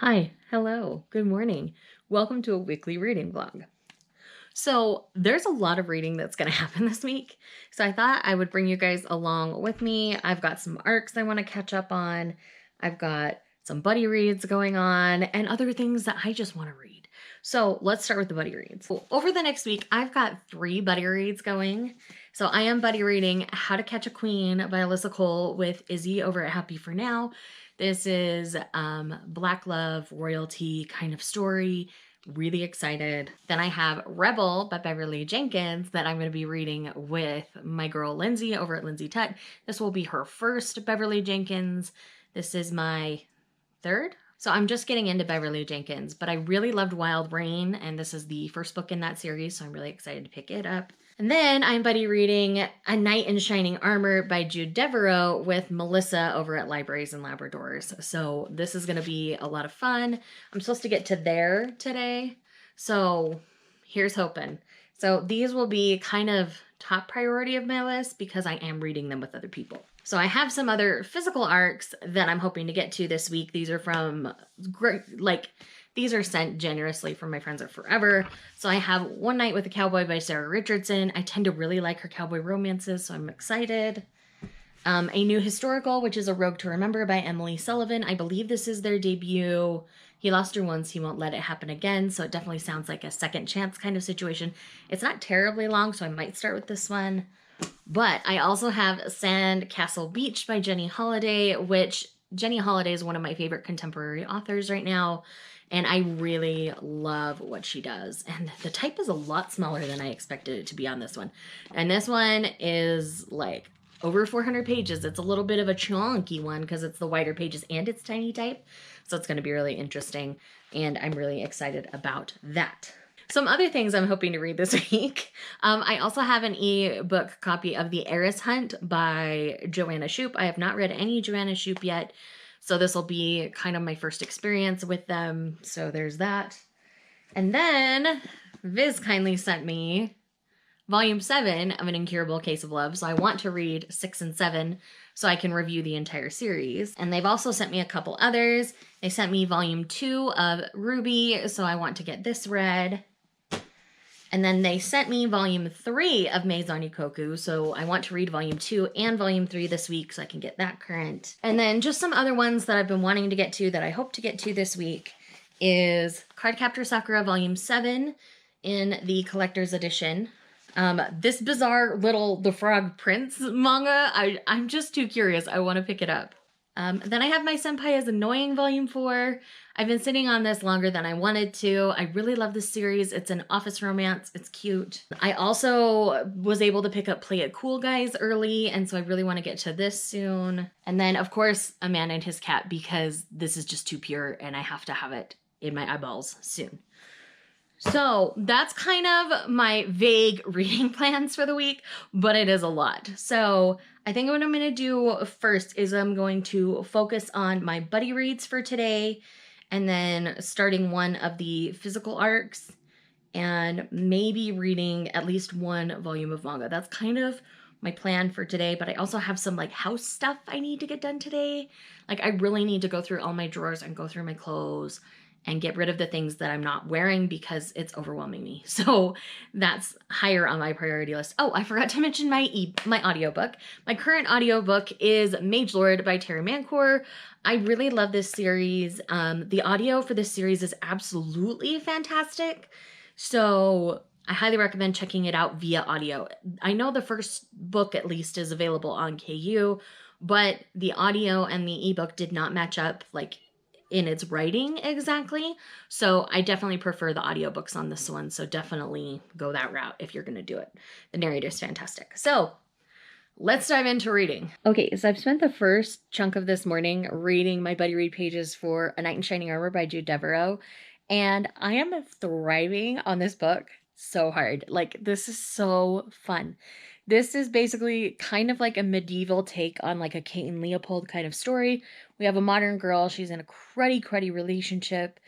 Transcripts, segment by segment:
Hi, hello, good morning. Welcome to a weekly reading vlog. So there's a lot of reading that's going to happen this week. So I thought I would bring you guys along with me. I've got some arcs I want to catch up on. I've got some buddy reads going on and other things that I just want to read. So let's start with the buddy reads. Over the next week, I've got 3 buddy reads going. So I am buddy reading How to Catch a Queen by Alyssa Cole with Izzy over at Happy for Now. This is Black love, royalty kind of story. Really excited. Then I have Rebel by Beverly Jenkins that I'm going to be reading with my girl Lindsay over at Lindsay Tut. This will be her first Beverly Jenkins. This is my 3rd. So I'm just getting into Beverly Jenkins, but I really loved Wild Rain, and this is the first book in that series, so I'm really excited to pick it up. And then I'm buddy reading A Knight in Shining Armor by Jude Devereaux with Melissa over at Libraries and Labradors. So this is going to be a lot of fun. I'm supposed to get to there today, so here's hoping. So these will be kind of top priority of my list because I am reading them with other people. So I have some other physical arcs that I'm hoping to get to this week. These are from these are sent generously from my friends of forever. So I have One Night with a Cowboy by Sarah Richardson. I tend to really like her cowboy romances, so I'm excited. A New Historical, which is A Rogue to Remember by Emily Sullivan. I believe this is their debut. He lost her once, he won't let it happen again. So it definitely sounds like a second chance kind of situation. It's not terribly long, so I might start with this one. But I also have Sand Castle Beach by Jenny Holiday, which Jenny Holiday is one of my favorite contemporary authors right now. And I really love what she does. And the type is a lot smaller than I expected it to be on this one. And this one is like over 400 pages. It's a little bit of a chunky one because it's the wider pages and it's tiny type. So it's going to be really interesting. And I'm really excited about that. Some other things I'm hoping to read this week. I also have an ebook copy of The Heiress Hunt by Joanna Shupe. I have not read any Joanna Shupe yet. So this will be kind of my first experience with them. So there's that. And then Viz kindly sent me Volume 7 of An Incurable Case of Love. So I want to read 6 and 7 so I can review the entire series. And they've also sent me a couple others. They sent me Volume 2 of Ruby, so I want to get this read. And then they sent me Volume 3 of Maison Ikoku, so I want to read Volume 2 and Volume 3 this week so I can get that current. And then just some other ones that I've been wanting to get to that I hope to get to this week is Cardcaptor Sakura Volume 7 in the collector's edition. This bizarre little The Frog Prince manga, I'm just too curious. I want to pick it up. Then I have My Senpai is Annoying Volume 4. I've been sitting on this longer than I wanted to. I really love this series. It's an office romance. It's cute. I also was able to pick up Play It Cool Guys early, and so I really want to get to this soon. And then, of course, A Man and His Cat, because this is just too pure and I have to have it in my eyeballs soon. So that's kind of my vague reading plans for the week, but it is a lot. So I think what I'm going to do first is I'm going to focus on my buddy reads for today, and then starting one of the physical arcs and maybe reading at least 1 volume of manga. That's kind of my plan for today, but I also have some like house stuff I need to get done today. Like I really need to go through all my drawers and go through my clothes and get rid of the things that I'm not wearing because it's overwhelming me. So that's higher on my priority list. Oh, I forgot to mention my audiobook. My current audiobook is Mage Lord by Terry Mancour. I really love this series. The audio for this series is absolutely fantastic. So I highly recommend checking it out via audio. I know the first book at least is available on KU, but the audio and the ebook did not match up like in its writing exactly. So I definitely prefer the audiobooks on this one. So definitely go that route if you're going to do it. The narrator is fantastic. So let's dive into reading. Okay, so I've spent the first chunk of this morning reading my buddy read pages for A Knight in Shining Armor by Jude Devereaux. And I am thriving on this book so hard. Like, this is so fun. This is basically kind of like a medieval take on like a Kate and Leopold kind of story. We have a modern girl. She's in a cruddy relationship,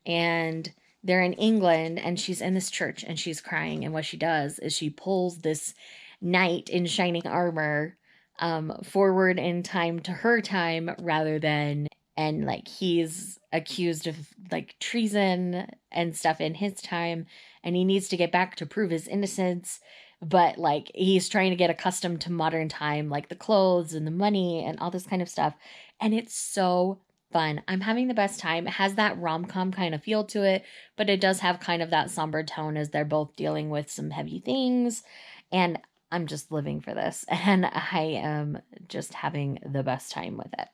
and they're in England, and she's in this church and she's crying. And what she does is she pulls this knight in shining armor forward in time to her time rather than and like he's accused of like treason and stuff in his time, and he needs to get back to prove his innocence, but like he's trying to get accustomed to modern time, like the clothes and the money and all this kind of stuff, and it's so fun. I'm having the best time. It has that rom-com kind of feel to it, but it does have kind of that somber tone as they're both dealing with some heavy things, and I'm just living for this, and I am just having the best time with it.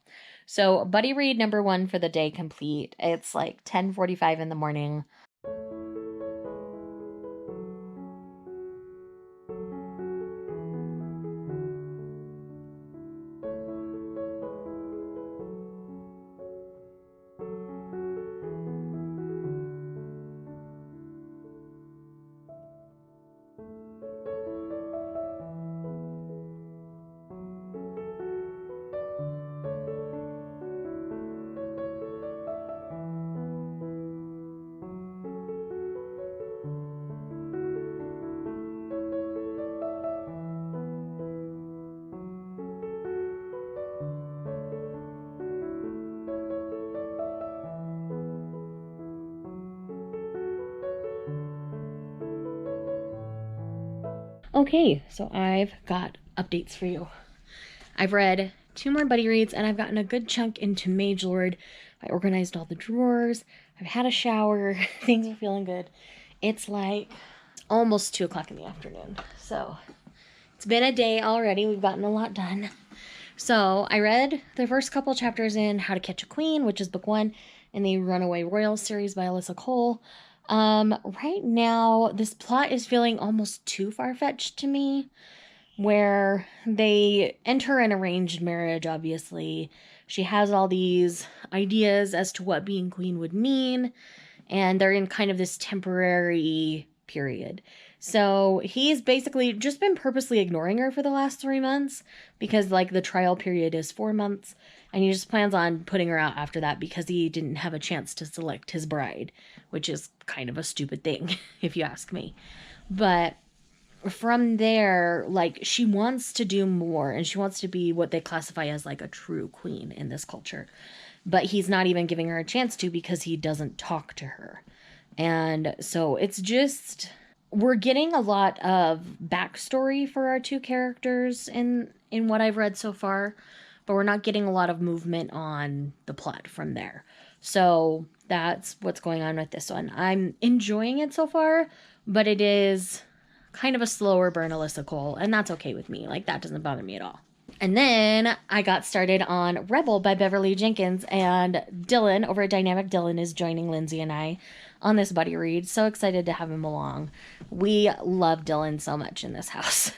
So buddy read number 1 for the day complete. It's like 10:45 in the morning. Okay, so I've got updates for you. I've read 2 more buddy reads, and I've gotten a good chunk into Mage Lord. I organized all the drawers. I've had a shower. Things are feeling good. It's like almost 2 o'clock in the afternoon. So it's been a day already. We've gotten a lot done. So I read the first couple chapters in How to Catch a Queen, which is book 1, in the Runaway Royals series by Alyssa Cole. Right now, this plot is feeling almost too far-fetched to me, where they enter an arranged marriage, obviously. She has all these ideas as to what being queen would mean, and they're in kind of this temporary period. So he's basically just been purposely ignoring her for the last 3 months because, like, the trial period is 4 months, and he just plans on putting her out after that because he didn't have a chance to select his bride, which is kind of a stupid thing, if you ask me. But from there, like, she wants to do more, and she wants to be what they classify as, like, a true queen in this culture. But he's not even giving her a chance to because he doesn't talk to her. And so it's just, we're getting a lot of backstory for our 2 characters in what I've read so far, but we're not getting a lot of movement on the plot from there. So that's what's going on with this one. I'm enjoying it so far, but it is kind of a slower burn Alyssa Cole, and that's okay with me. Like, that doesn't bother me at all. And then I got started on Rebel by Beverly Jenkins, and Dylan over at Dynamic Dylan is joining Lindsay and I on this buddy read. So excited to have him along. We love Dylan so much in this house.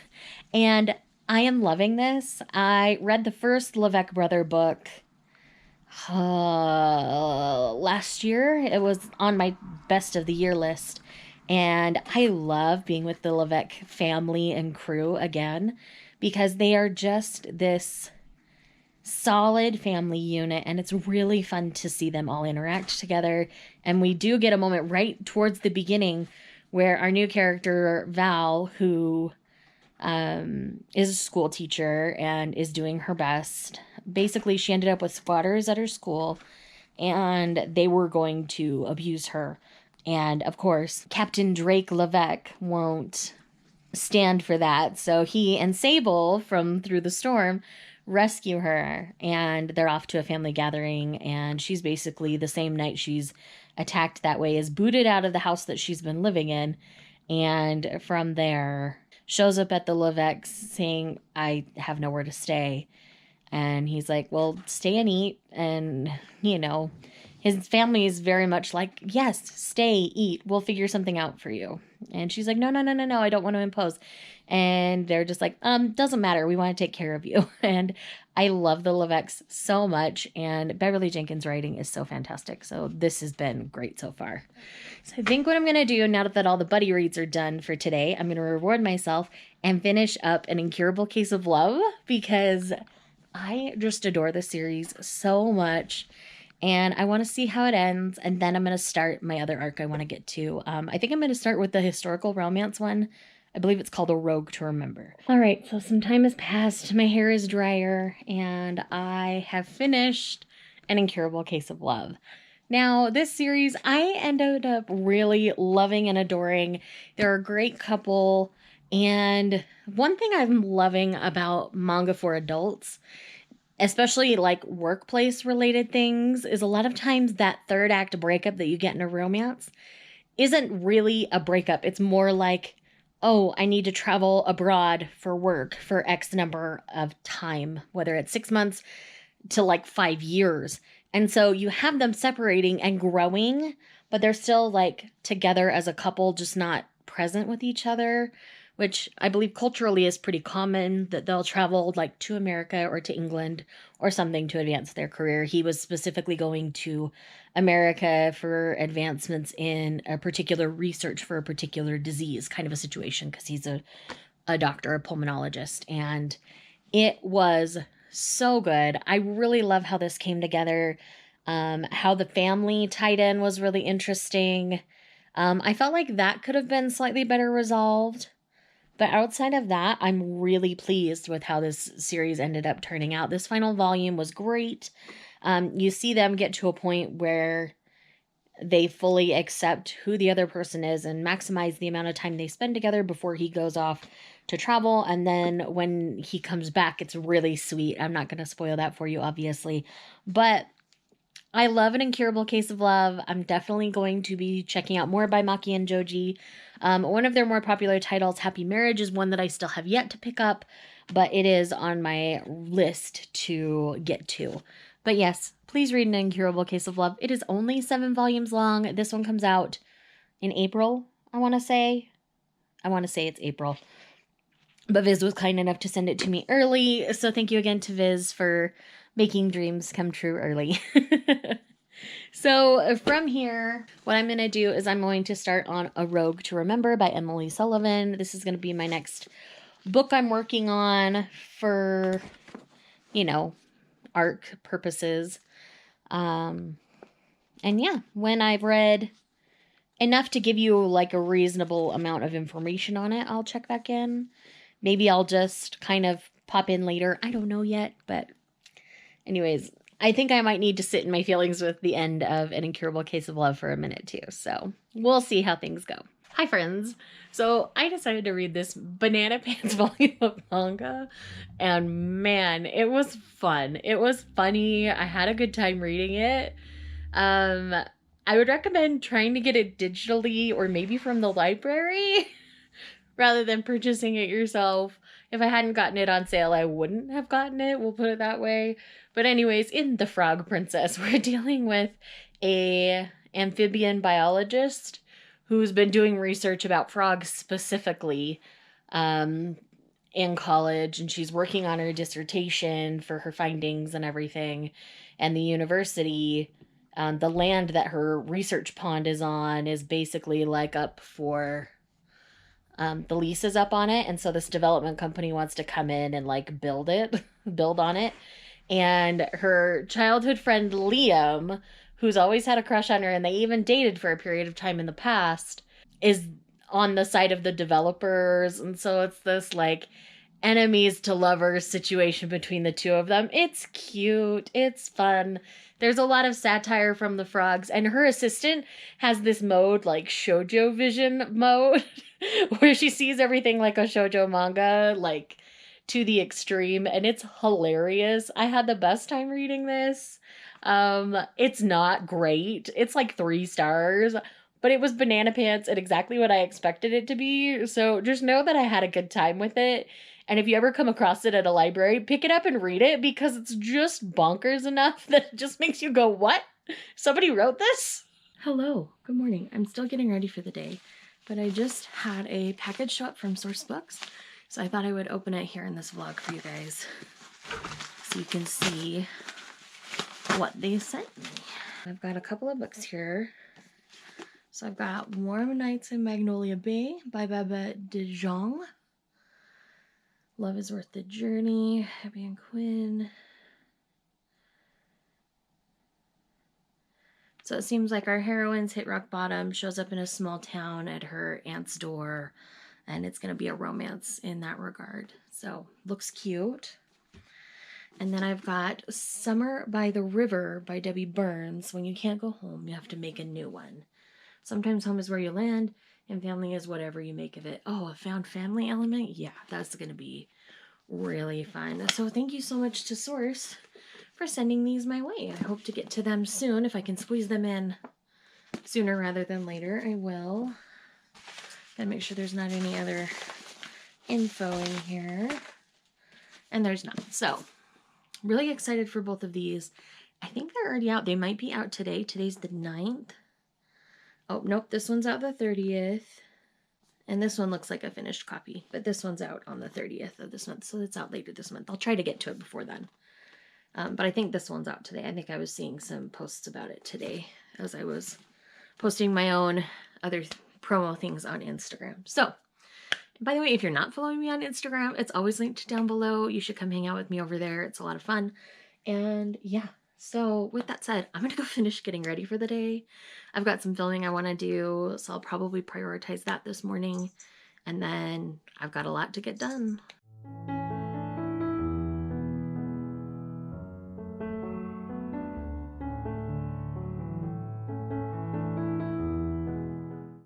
And I am loving this. I read the first Levesque brother book last year. It was on my best of the year list. And I love being with the Levesque family and crew again, because they are just this solid family unit, and it's really fun to see them all interact together. And we do get a moment right towards the beginning where our new character, Val, who is a school teacher and is doing her best. Basically, she ended up with squatters at her school, and they were going to abuse her. And, of course, Captain Drake Levesque won't stand for that. So he and Sable from Through the Storm rescue her, and they're off to a family gathering, and she's basically, the same night she's attacked that way, is booted out of the house that she's been living in, and from there shows up at the Levesques saying, I have nowhere to stay. And he's like, well, stay and eat. And, you know, his family is very much like, yes, stay, eat. We'll figure something out for you. And she's like, no, I don't want to impose. And they're just like, doesn't matter. We want to take care of you. And I love the Levesques so much. And Beverly Jenkins' writing is so fantastic. So this has been great so far. So I think what I'm going to do now that all the buddy reads are done for today, I'm going to reward myself and finish up An Incurable Case of Love, because I just adore the series so much. And I want to see how it ends. And then I'm going to start my other arc I want to get to. I think I'm going to start with the historical romance one. I believe it's called A Rogue to Remember. All right, so some time has passed. My hair is drier, and I have finished An Incurable Case of Love. Now, this series I ended up really loving and adoring. They're a great couple, and one thing I'm loving about manga for adults, especially like workplace related things, is a lot of times that third act breakup that you get in a romance isn't really a breakup. It's more like, oh, I need to travel abroad for work for X number of time, whether it's 6 months to like 5 years. And so you have them separating and growing, but they're still like together as a couple, just not present with each other, which I believe culturally is pretty common, that they'll travel like to America or to England or something to advance their career. He was specifically going to America for advancements in a particular research for a particular disease, kind of a situation, because he's a doctor, a pulmonologist. And it was so good. I really love how this came together. How the family tied in was really interesting. I felt like that could have been slightly better resolved. But outside of that, I'm really pleased with how this series ended up turning out. This final volume was great. You see them get to a point where they fully accept who the other person is and maximize the amount of time they spend together before he goes off to travel. And then when he comes back, it's really sweet. I'm not going to spoil that for you, obviously. But I love An Incurable Case of Love. I'm definitely going to be checking out more by Maki and Joji. One of their more popular titles, Happy Marriage, is one that I still have yet to pick up, but it is on my list to get to. But yes, please read An Incurable Case of Love. It is only 7 volumes long. This one comes out in April, I want to say. I want to say it's April. But Viz was kind enough to send it to me early, so thank you again to Viz for making dreams come true early. So from here, what I'm going to do is I'm going to start on A Rogue to Remember by Emily Sullivan. This is going to be my next book I'm working on for, ARC purposes. And yeah, when I've read enough to give you like a reasonable amount of information on it, I'll check back in. Maybe I'll just kind of pop in later. I don't know yet, but anyways, I think I might need to sit in my feelings with the end of An Incurable Case of Love for a minute too. So we'll see how things go. Hi friends. So I decided to read this Banana Pants volume of manga, and man, it was fun. It was funny. I had a good time reading it. I would recommend trying to get it digitally or maybe from the library rather than purchasing it yourself. If I hadn't gotten it on sale, I wouldn't have gotten it. We'll put it that way. But anyways, in The Frog Princess, we're dealing with a amphibian biologist who's been doing research about frogs specifically in college. And she's working on her dissertation for her findings and everything. And the university, the land that her research pond is on, is basically like up for... the lease is up on it, and so this development company wants to come in and like build on it. And her childhood friend Liam, who's always had a crush on her, and they even dated for a period of time in the past, is on the side of the developers. And so it's this like enemies to lovers situation between the two of them. It's cute. It's fun. There's a lot of satire from the frogs, and her assistant has this mode, like shoujo vision mode, where she sees everything like a shoujo manga, like to the extreme, and it's hilarious. I had the best time reading this. It's not great. It's like 3 stars, but it was Banana Pants and exactly what I expected it to be. So just know that I had a good time with it. And if you ever come across it at a library, pick it up and read it, because it's just bonkers enough that it just makes you go, what? Somebody wrote this? Hello. Good morning. I'm still getting ready for the day, but I just had a package show up from Source Books, so I thought I would open it here in this vlog for you guys so you can see what they sent me. I've got a couple of books here. So I've got Warm Nights in Magnolia Bay by Baba De Jong. Love is Worth the Journey, Abby and Quinn. So it seems like our heroine's hit rock bottom, shows up in a small town at her aunt's door, and it's going to be a romance in that regard. So looks cute. And then I've got Summer by the River by Debbie Burns. When you can't go home, you have to make a new one. Sometimes home is where you land, and family is whatever you make of it. Oh, a found family element? Yeah, that's going to be really fun. So thank you so much to Source for sending these my way. I hope to get to them soon. If I can squeeze them in sooner rather than later, I will. Gotta make sure there's not any other info in here. And there's none. So, really excited for both of these. I think they're already out. They might be out today. Today's the 9th. Oh, nope. This one's out the 30th. And this one looks like a finished copy. But this one's out on the 30th of this month. So it's out later this month. I'll try to get to it before then. But I think this one's out today. I think I was seeing some posts about it today as I was posting my own other promo things on Instagram. So, by the way, if you're not following me on Instagram, it's always linked down below. You should come hang out with me over there. It's a lot of fun. And yeah, so with that said, I'm going to go finish getting ready for the day. I've got some filming I want to do, so I'll probably prioritize that this morning. And then I've got a lot to get done.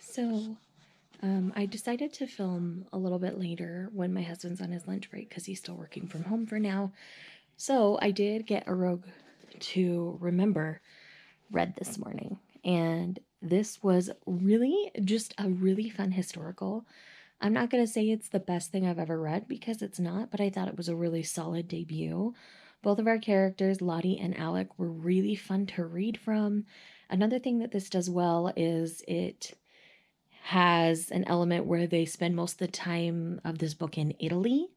So, I decided to film a little bit later when my husband's on his lunch break because he's still working from home for now. So I did get A Rogue to Remember read this morning. And this was really just a really fun historical. I'm not going to say it's the best thing I've ever read because it's not, but I thought it was a really solid debut. Both of our characters, Lottie and Alec, were really fun to read from. Another thing that this does well is it has an element where they spend most of the time of this book in Italy,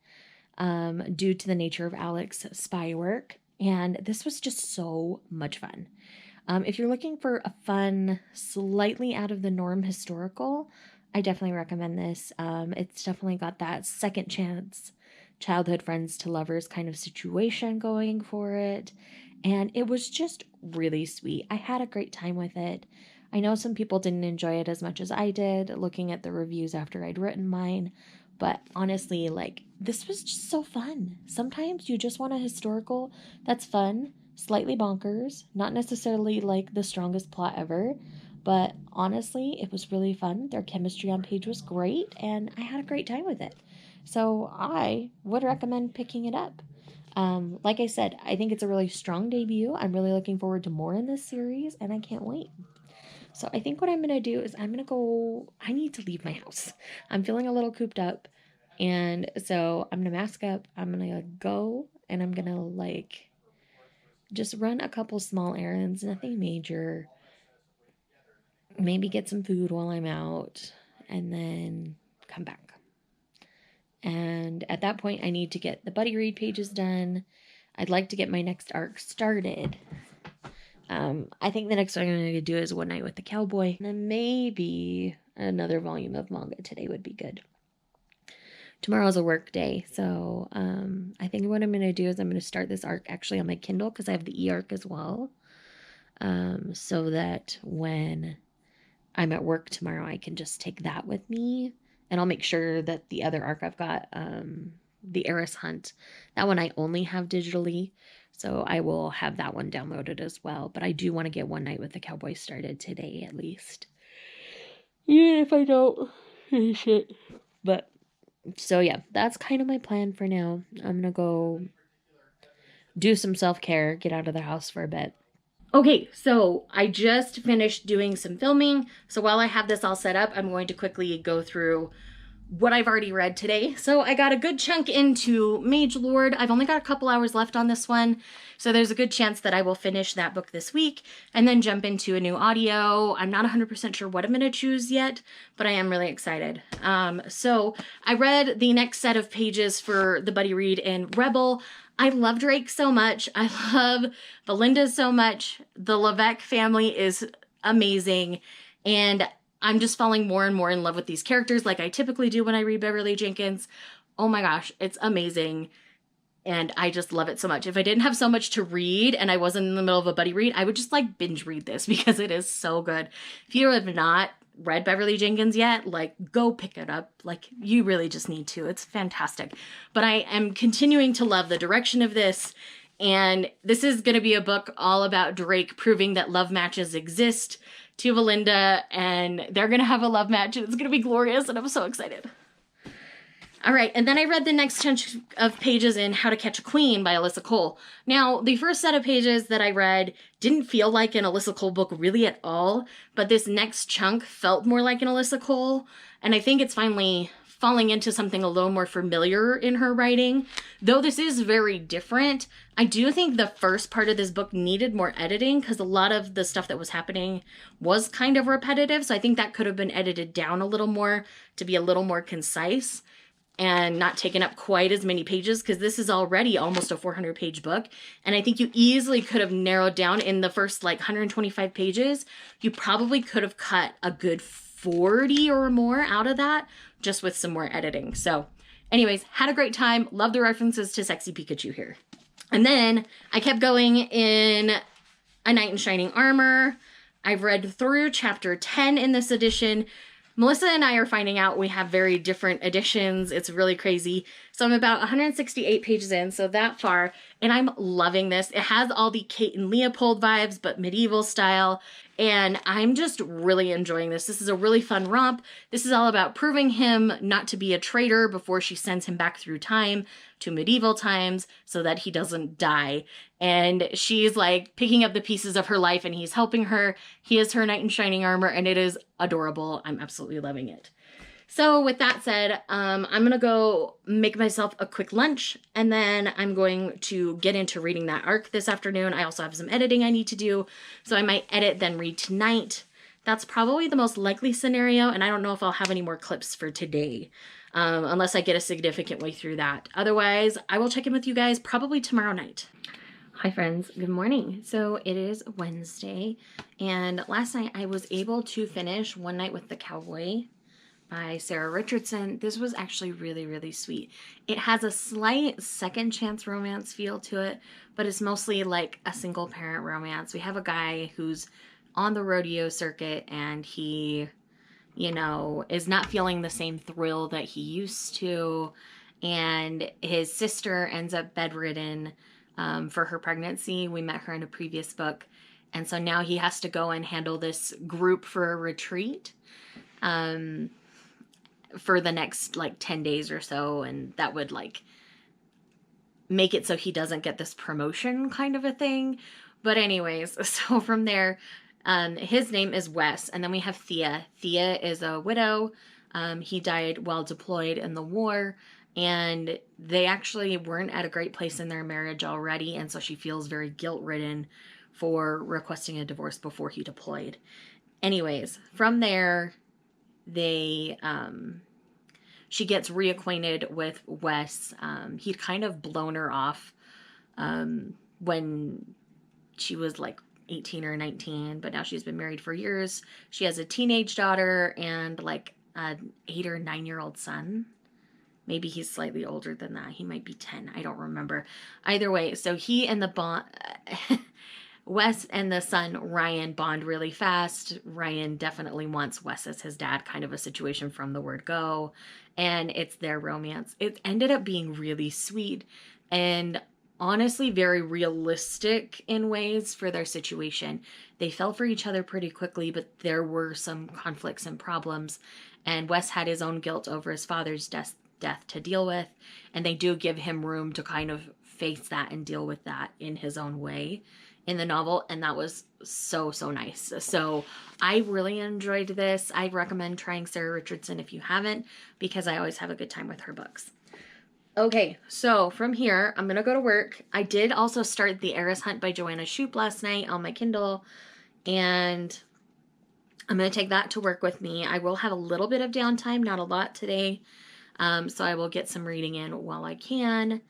due to the nature of Alec's spy work. And this was just so much fun. If you're looking for a fun, slightly out of the norm historical, I definitely recommend this. It's definitely got that second chance, childhood friends to lovers kind of situation going for it. And it was just really sweet. I had a great time with it. I know some people didn't enjoy it as much as I did, looking at the reviews after I'd written mine. But honestly, like, this was just so fun. Sometimes you just want a historical that's fun, slightly bonkers, not necessarily like the strongest plot ever. But honestly, it was really fun. Their chemistry on page was great, and I had a great time with it. So I would recommend picking it up. Like I said, I think it's a really strong debut. I'm really looking forward to more in this series, and I can't wait. So I think what I'm going to do is I need to leave my house. I'm feeling a little cooped up. And so I'm going to mask up. I'm going to go and I'm going to just run a couple small errands, nothing major. Maybe get some food while I'm out and then come back. And at that point, I need to get the buddy read pages done. I'd like to get my next arc started. I think the next one I'm going to do is One Night with the Cowboy. And then maybe another volume of manga today would be good. Tomorrow's a work day, so I think what I'm going to do is I'm going to start this arc actually on my Kindle because I have the e-arc as well. So that when I'm at work tomorrow, I can just take that with me. And I'll make sure that the other arc I've got, the Heiress Hunt, that one I only have digitally. So I will have that one downloaded as well. But I do want to get One Night with the Cowboy started today at least. Even if I don't finish it. But, so yeah, that's kind of my plan for now. I'm going to go do some self-care, get out of the house for a bit. Okay, so I just finished doing some filming. So while I have this all set up, I'm going to quickly go through what I've already read today. So I got a good chunk into Mage Lord. I've only got a couple hours left on this one. So there's a good chance that I will finish that book this week and then jump into a new audio. I'm not 100% sure what I'm going to choose yet, but I am really excited. So I read the next set of pages for the buddy read in Rebel. I love Drake so much. I love Belinda so much. The Levesque family is amazing. And I'm just falling more and more in love with these characters like I typically do when I read Beverly Jenkins. Oh my gosh, it's amazing. And I just love it so much. If I didn't have so much to read and I wasn't in the middle of a buddy read, I would just binge read this because it is so good. If you have not read Beverly Jenkins yet, go pick it up. You really just need to. It's fantastic. But I am continuing to love the direction of this And this is going to be a book all about Drake proving that love matches exist to Belinda, and they're going to have a love match, and it's going to be glorious, and I'm so excited. All right, and then I read the next chunk of pages in How to Catch a Queen by Alyssa Cole. Now, the first set of pages that I read didn't feel like an Alyssa Cole book really at all, but this next chunk felt more like an Alyssa Cole, and I think it's finally falling into something a little more familiar in her writing. Though this is very different, I do think the first part of this book needed more editing because a lot of the stuff that was happening was kind of repetitive, so I think that could have been edited down a little more to be a little more concise and not taking up quite as many pages, because this is already almost a 400-page book. And I think you easily could have narrowed down in the first 125 pages. You probably could have cut a good 40 or more out of that just with some more editing. So anyways, had a great time. Love the references to Sexy Pikachu here. And then I kept going in A Knight in Shining Armor. I've read through chapter 10 in this edition. Melissa and I are finding out we have very different editions. It's really crazy. So I'm about 168 pages in, so that far, and I'm loving this. It has all the Kate and Leopold vibes, but medieval style, and I'm just really enjoying this. This is a really fun romp. This is all about proving him not to be a traitor before she sends him back through time to medieval times so that he doesn't die. And she's picking up the pieces of her life, and he's helping her. He is her knight in shining armor, and it is adorable. I'm absolutely loving it. So with that said, I'm going to go make myself a quick lunch, and then I'm going to get into reading that arc this afternoon. I also have some editing I need to do, so I might edit then read tonight. That's probably the most likely scenario, and I don't know if I'll have any more clips for today, unless I get a significant way through that. Otherwise, I will check in with you guys probably tomorrow night. Hi friends, good morning. So it is Wednesday, and last night I was able to finish One Night with the Cowboy by Sarah Richardson. This was actually really, really sweet. It has a slight second chance romance feel to it, but it's mostly like a single parent romance. We have a guy who's on the rodeo circuit, and he, is not feeling the same thrill that he used to, and his sister ends up bedridden for her pregnancy. We met her in a previous book, and so now he has to go and handle this group for a retreat for the next 10 days or so, and that would make it so he doesn't get this promotion kind of a thing. But anyways, so from there, his name is Wes, and then we have Thea. Thea is a widow. He died while deployed in the war, and they actually weren't at a great place in their marriage already, and so she feels very guilt-ridden for requesting a divorce before he deployed. Anyways, from there, she gets reacquainted with Wes. He'd kind of blown her off when she was 18 or 19, but now she's been married for years. She has a teenage daughter and an 8 or 9-year-old son. Maybe he's slightly older than that. He might be 10. I don't remember. Either way, so he and Wes and the son, Ryan, bond really fast. Ryan definitely wants Wes as his dad, kind of a situation from the word go. And it's their romance. It ended up being really sweet and honestly very realistic in ways for their situation. They fell for each other pretty quickly, but there were some conflicts and problems. And Wes had his own guilt over his father's death to deal with. And they do give him room to kind of face that and deal with that in his own way in the novel, and that was so nice. So I really enjoyed this. I recommend trying Sarah Richardson if you haven't, because I always have a good time with her books. Okay, so from here, I'm gonna go to work. I did also start The Heiress Hunt by Joanna Shupe last night on my Kindle, and I'm gonna take that to work with me. I will have a little bit of downtime, not a lot today, so I will get some reading in while I can.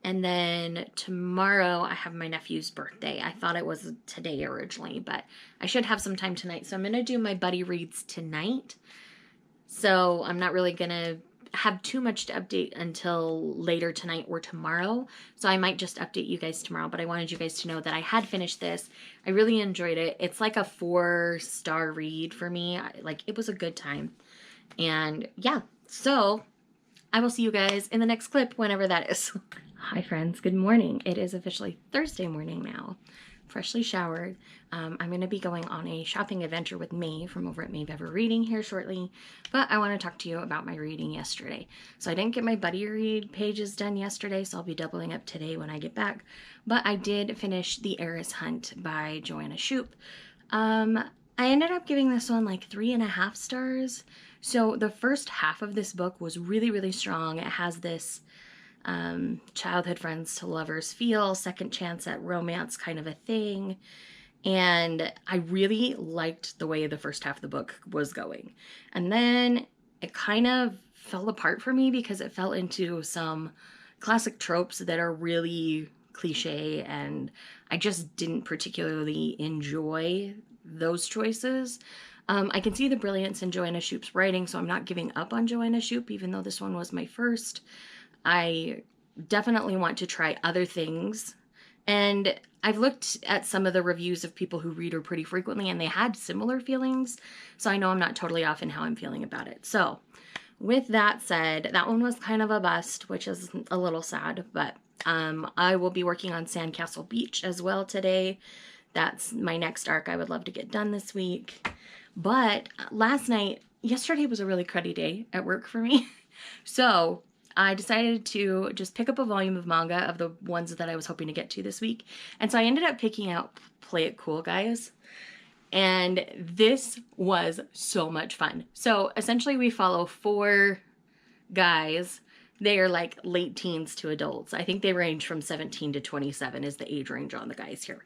And then tomorrow I have my nephew's birthday. I thought it was today originally, but I should have some time tonight. So I'm going to do my buddy reads tonight. So I'm not really going to have too much to update until later tonight or tomorrow. So I might just update you guys tomorrow, but I wanted you guys to know that I had finished this. I really enjoyed it. It's like a 4-star read for me. It was a good time. And yeah, so I will see you guys in the next clip, whenever that is. Hi friends, good morning. It is officially Thursday morning now. Freshly showered. I'm going to be going on a shopping adventure with May from over at Maybe Ever Reading here shortly, but I want to talk to you about my reading yesterday. So I didn't get my buddy read pages done yesterday, so I'll be doubling up today when I get back, but I did finish The Heiress Hunt by Joanna Shoup. I ended up giving this one like 3.5 stars. So the first half of this book was really, really strong. It has this childhood friends to lovers feel, second chance at romance kind of a thing. And I really liked the way the first half of the book was going. And then it kind of fell apart for me because it fell into some classic tropes that are really cliche, and I just didn't particularly enjoy those choices. I can see the brilliance in Joanna Shoup's writing, so I'm not giving up on Joanna Shoup, even though this one was my first. I definitely want to try other things. And I've looked at some of the reviews of people who read her pretty frequently, and they had similar feelings. So I know I'm not totally off in how I'm feeling about it. So with that said, that one was kind of a bust, which is a little sad. But I will be working on Sandcastle Beach as well today. That's my next arc I would love to get done this week. But yesterday was a really cruddy day at work for me. So I decided to just pick up a volume of manga of the ones that I was hoping to get to this week. And so I ended up picking out Play It Cool, Guys. And this was so much fun. So essentially we follow 4 guys. They are like late teens to adults. I think they range from 17 to 27 is the age range on the guys here.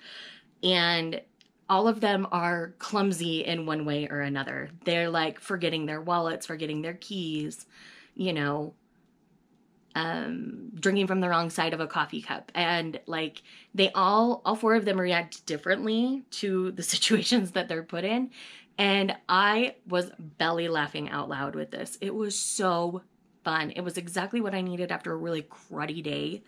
And all of them are clumsy in one way or another. They're like forgetting their wallets, forgetting their keys, drinking from the wrong side of a coffee cup. And like they all 4 of them react differently to the situations that they're put in. And I was belly laughing out loud with this. It was so fun. It was exactly what I needed after a really cruddy day.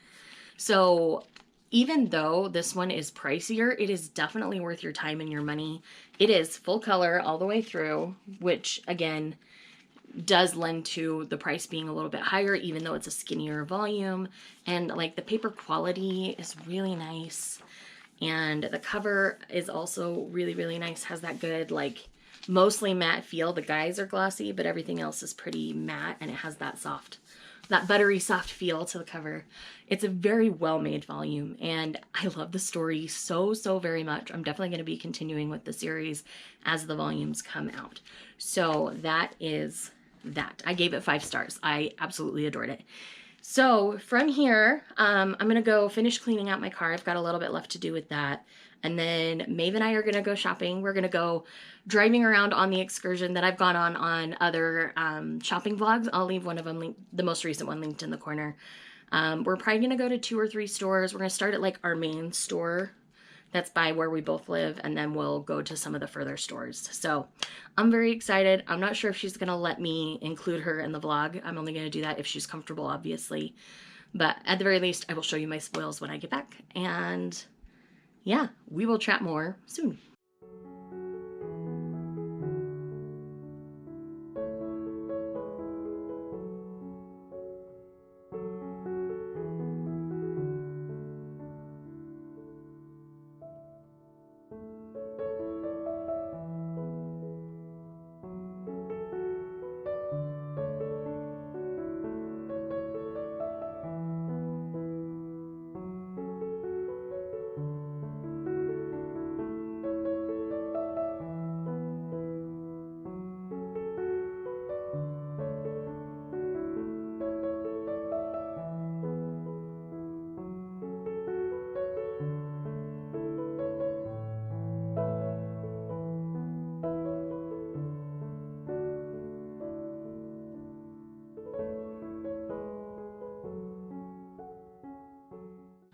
So even though this one is pricier, it is definitely worth your time and your money. It is full color all the way through, which again does lend to the price being a little bit higher, even though it's a skinnier volume. And like the paper quality is really nice. And the cover is also really, really nice. Has that good, like mostly matte feel. The guys are glossy, but everything else is pretty matte, and it has that buttery soft feel to the cover. It's a very well-made volume, and I love the story so very much. I'm definitely going to be continuing with the series as the volumes come out. So that is that. I gave it 5 stars. I absolutely adored it. So from here, I'm going to go finish cleaning out my car. I've got a little bit left to do with that. And then Maeve and I are going to go shopping. We're going to go driving around on the excursion that I've gone on other shopping vlogs. I'll leave one of them, the most recent one, linked in the corner. We're probably going to go to 2 or 3 stores. We're going to start at like our main store that's by where we both live, and then we'll go to some of the further stores. So I'm very excited. I'm not sure if she's going to let me include her in the vlog. I'm only going to do that if she's comfortable, obviously. But at the very least, I will show you my spoils when I get back. And yeah, we will chat more soon.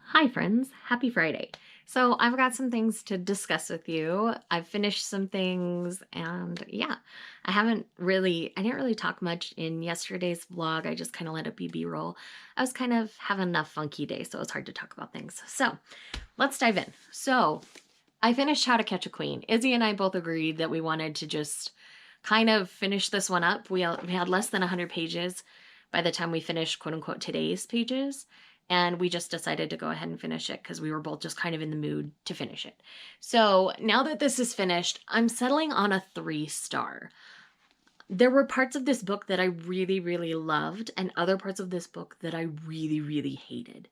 Hi friends, happy Friday. So I've got some things to discuss with you. I've finished some things, and yeah, I didn't really talk much in yesterday's vlog. I just kind of let it be B-roll. I was kind of having a funky day, so it was hard to talk about things. So let's dive in. So I finished How to Catch a Queen. Izzy and I both agreed that we wanted to just kind of finish this one up. We had less than 100 pages. by the time we finished quote unquote today's pages. And we just decided to go ahead and finish it because we were both just kind of in the mood to finish it. So now that this is finished, I'm settling on a 3-star. There were parts of this book that I really, really loved and other parts of this book that I really, really hated.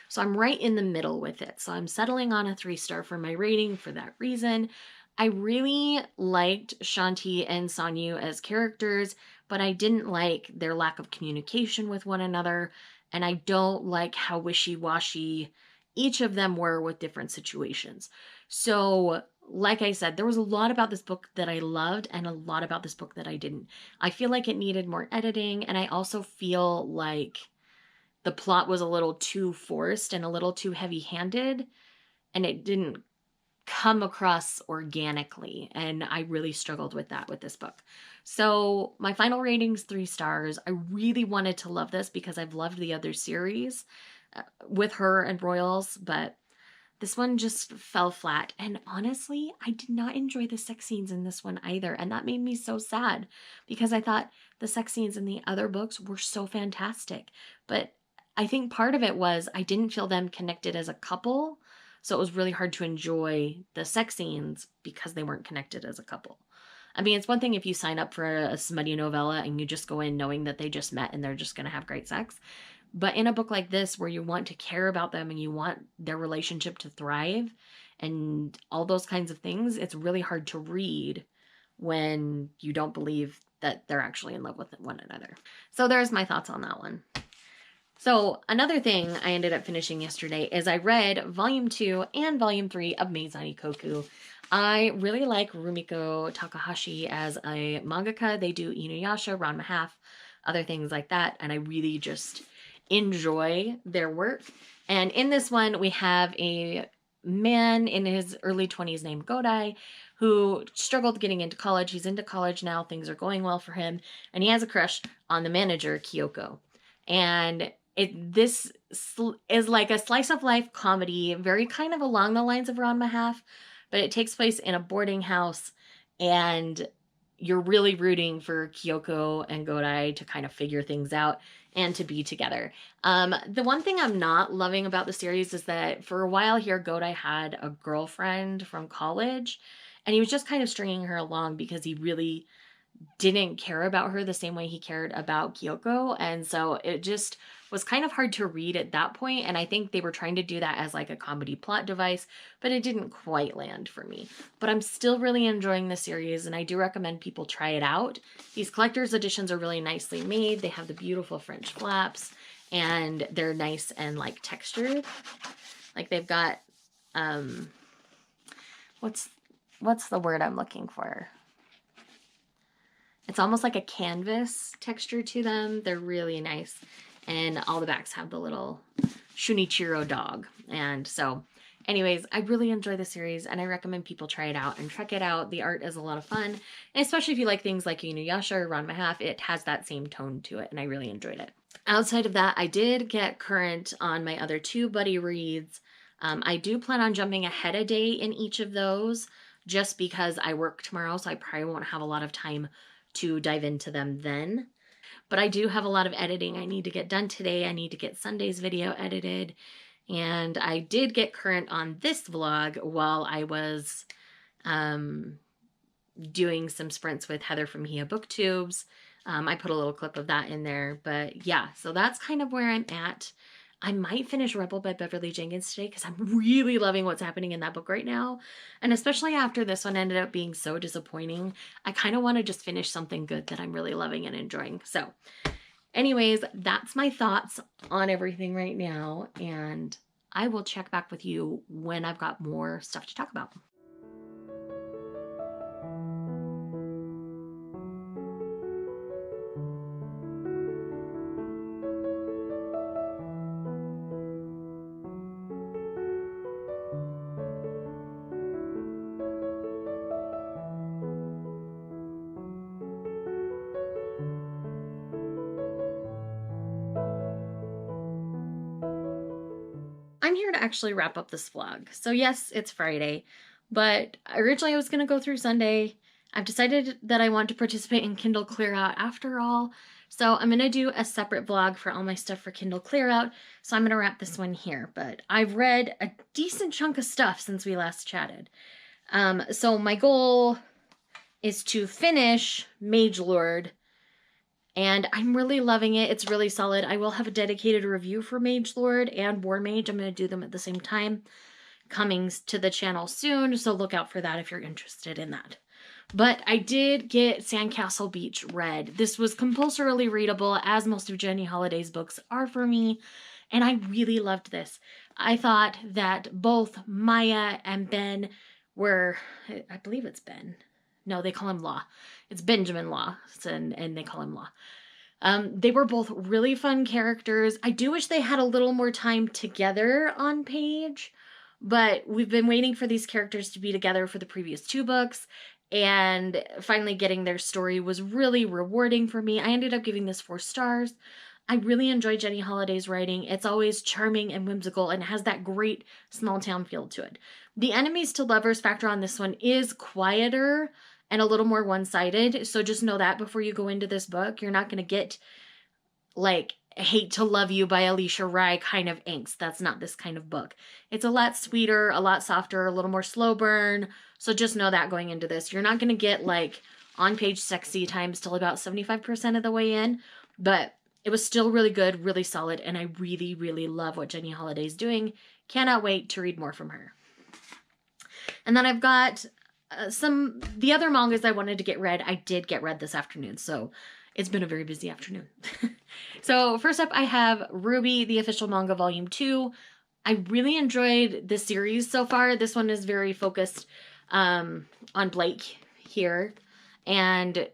So I'm right in the middle with it. So I'm settling on a 3-star for my rating for that reason. I really liked Shanti and Sanyu as characters, but I didn't like their lack of communication with one another. And I don't like how wishy-washy each of them were with different situations. So, like I said, there was a lot about this book that I loved and a lot about this book that I didn't. I feel like it needed more editing, and I also feel like the plot was a little too forced and a little too heavy-handed, and it didn't come across organically, and I really struggled with that with this book. So my final rating's 3 stars. I really wanted to love this because I've loved the other series with her and Royals, but this one just fell flat. And honestly, I did not enjoy the sex scenes in this one either, and that made me so sad because I thought the sex scenes in the other books were so fantastic. But I think part of it was I didn't feel them connected as a couple. So it was really hard to enjoy the sex scenes because they weren't connected as a couple. I mean, it's one thing if you sign up for a smutty novella and you just go in knowing that they just met and they're just going to have great sex. But in a book like this, where you want to care about them and you want their relationship to thrive and all those kinds of things, it's really hard to read when you don't believe that they're actually in love with one another. So there's my thoughts on that one. So another thing I ended up finishing yesterday is I read Volume 2 and Volume 3 of Meizani Koku. I really like Rumiko Takahashi as a mangaka. They do Inuyasha, Ranma Half, other things like that, and I really just enjoy their work. And in this one, we have a man in his early 20s named Godai who struggled getting into college. He's into college now. Things are going well for him, and he has a crush on the manager, Kyoko. And this is like a slice of life comedy, very kind of along the lines of Ranma Half, but it takes place in a boarding house, and you're really rooting for Kyoko and Godai to kind of figure things out and to be together. The one thing I'm not loving about the series is that for a while here, Godai had a girlfriend from college, and he was just kind of stringing her along because he really didn't care about her the same way he cared about Kyoko. And so it just was kind of hard to read at that point. And I think they were trying to do that as like a comedy plot device, but it didn't quite land for me. But I'm still really enjoying the series, and I do recommend people try it out. These collector's editions are really nicely made. They have the beautiful French flaps, and they're nice and like textured. Like they've got, what's the word I'm looking for? It's almost like a canvas texture to them. They're really nice. And all the backs have the little Shunichiro dog. And so, anyways, I really enjoy the series, and I recommend people try it out and check it out. The art is a lot of fun. And especially if you like things like Inuyasha or Ranma Half, it has that same tone to it, and I really enjoyed it. Outside of that, I did get current on my other 2 buddy reads. I do plan on jumping ahead a day in each of those just because I work tomorrow, so I probably won't have a lot of time to dive into them then. But I do have a lot of editing I need to get done today. I need to get Sunday's video edited. And I did get current on this vlog while I was doing some sprints with Heather from Hia Booktubes. I put a little clip of that in there. But yeah, so that's kind of where I'm at. I might finish Rebel by Beverly Jenkins today because I'm really loving what's happening in that book right now. And especially after this one ended up being so disappointing, I kind of want to just finish something good that I'm really loving and enjoying. So anyways, that's my thoughts on everything right now. And I will check back with you when I've got more stuff to talk about. I'm here to actually wrap up this vlog. So yes, it's Friday, but originally I was going to go through Sunday. I've decided that I want to participate in Kindle Clear Out after all. So I'm going to do a separate vlog for all my stuff for Kindle Clear Out. So I'm going to wrap this one here. But I've read a decent chunk of stuff since we last chatted. So my goal is to finish Mage Lord. And I'm really loving it. It's really solid. I will have a dedicated review for Mage Lord and War Mage. I'm going to do them at the same time. Coming to the channel soon. So look out for that if you're interested in that. But I did get Sandcastle Beach read. This was compulsorily readable, as most of Jenny Holiday's books are for me, and I really loved this. I thought that both Maya and Ben were, I believe it's Ben. No, they call him Law. It's Benjamin Law, and they call him Law. They were both really fun characters. I do wish they had a little more time together on page, but we've been waiting for these characters to be together for the previous 2 books, and finally getting their story was really rewarding for me. I ended up giving this 4 stars. I really enjoy Jenny Holiday's writing. It's always charming and whimsical and has that great small town feel to it. The enemies to lovers factor on this one is quieter and a little more one-sided. So just know that before you go into this book. You're not going to get like Hate to Love You by Alicia Rye kind of angst. That's not this kind of book. It's a lot sweeter, a lot softer, a little more slow burn. So just know that going into this. You're not going to get like on-page sexy times till about 75% of the way in. But it was still really good, really solid. And I really, really love what Jenny Holiday's doing. Cannot wait to read more from her. And then I've got the other mangas I wanted to get read. I did get read this afternoon. So it's been a very busy afternoon. So first up, I have Ruby, the official manga, volume 2. I really enjoyed this series so far. This one is very focused on Blake here. And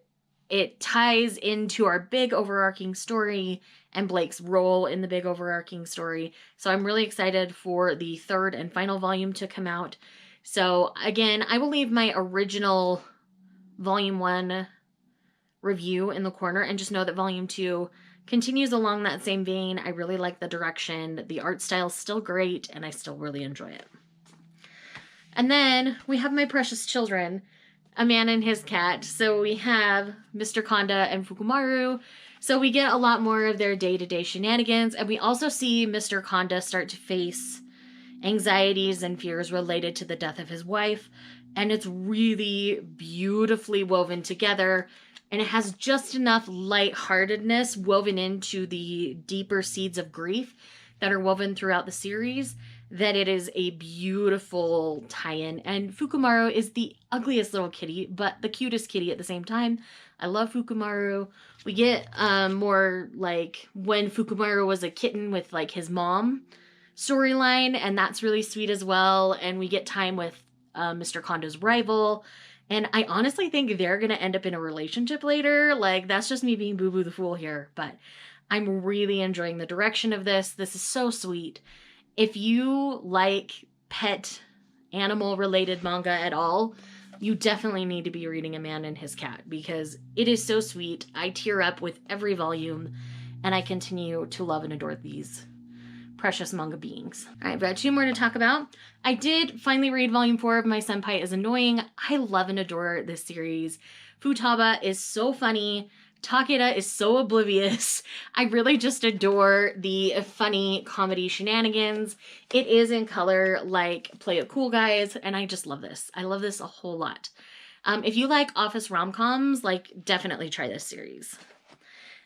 it ties into our big overarching story and Blake's role in the big overarching story. So I'm really excited for the 3rd and final volume to come out. So again, I will leave my original volume 1 review in the corner and just know that volume 2 continues along that same vein. I really like the direction. The art style is still great and I still really enjoy it. And then we have My Precious Children, A Man and His Cat. So we have Mr. Kanda and Fukumaru. So we get a lot more of their day-to-day shenanigans. And we also see Mr. Kanda start to face anxieties and fears related to the death of his wife. And it's really beautifully woven together. And it has just enough lightheartedness woven into the deeper seeds of grief that are woven throughout the series that it is a beautiful tie-in. And Fukumaru is the ugliest little kitty, but the cutest kitty at the same time. I love Fukumaru. We get more like when Fukumaru was a kitten with like his mom storyline, and that's really sweet as well. And we get time with Mr. Kondo's rival. And I honestly think they're going to end up in a relationship later. Like, that's just me being Boo Boo the Fool here. But I'm really enjoying the direction of this. This is so sweet. If you like pet animal-related manga at all, you definitely need to be reading A Man and His Cat because it is so sweet. I tear up with every volume, and I continue to love and adore these precious manga beings. All right, I've got 2 more to talk about. I did finally read volume 4 of My Senpai is Annoying. I love and adore this series. Futaba is so funny. Takeda is so oblivious. I really just adore the funny comedy shenanigans. It is in color like Play It Cool Guys, and I just love this. I love this a whole lot. If you like office rom-coms, like, definitely try this series.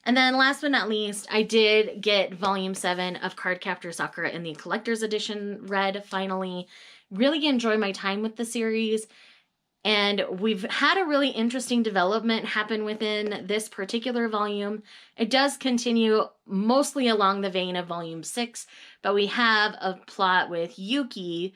And then last but not least, I did get volume 7 of Cardcaptor Sakura in the collector's edition read finally. Really enjoy my time with the series. And we've had a really interesting development happen within this particular volume. It does continue mostly along the vein of volume 6, but we have a plot with Yuki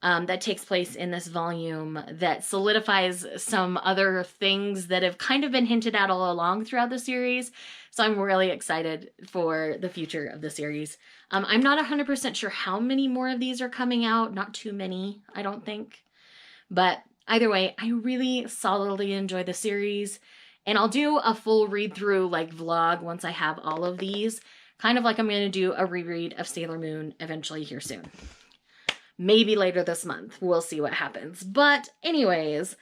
that takes place in this volume that solidifies some other things that have kind of been hinted at all along throughout the series. So I'm really excited for the future of the series. I'm not 100% sure how many more of these are coming out. Not too many, I don't think. But either way, I really solidly enjoy the series. And I'll do a full read through like vlog once I have all of these. Kind of like I'm going to do a reread of Sailor Moon eventually here soon. Maybe later this month. We'll see what happens. But anyways,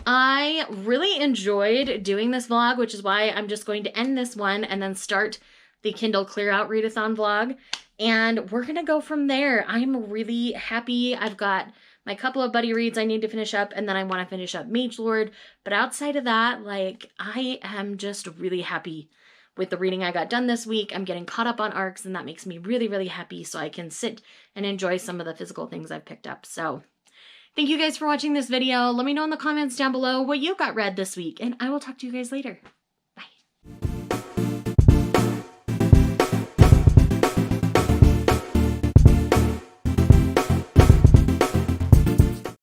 I really enjoyed doing this vlog, which is why I'm just going to end this one and then start the Kindle Clear Out Readathon vlog. And we're going to go from there. I'm really happy. I've got my couple of buddy reads I need to finish up, and then I want to finish up Mage Lord. But outside of that, like, I am just really happy with the reading I got done this week. I'm getting caught up on arcs, and that makes me really, really happy so I can sit and enjoy some of the physical things I've picked up. So thank you guys for watching this video. Let me know in the comments down below what you got read this week, and I will talk to you guys later.